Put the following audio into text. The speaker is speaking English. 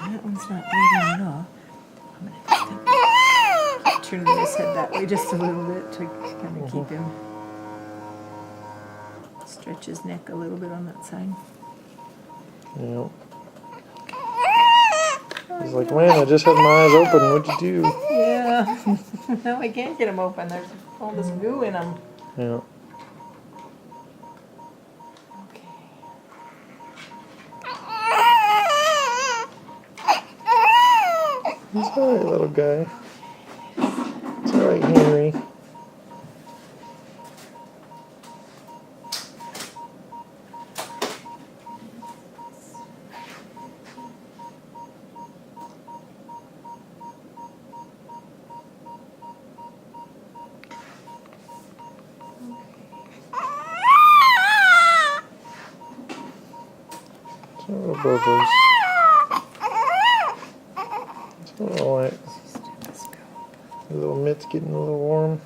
That one's not bleeding at all. I'm gonna turn his head that way just a little bit to kind of keep him. Stretch his neck a little bit on that side. Yeah. He's like, man, I just had my eyes open. What'd you do? Yeah. No, I can't get him open. There's all this goo in him. Yeah. Okay. He's alright, little guy. It's alright, Henry. It's little bubbles. It's alright. The little mitt's getting a little warm.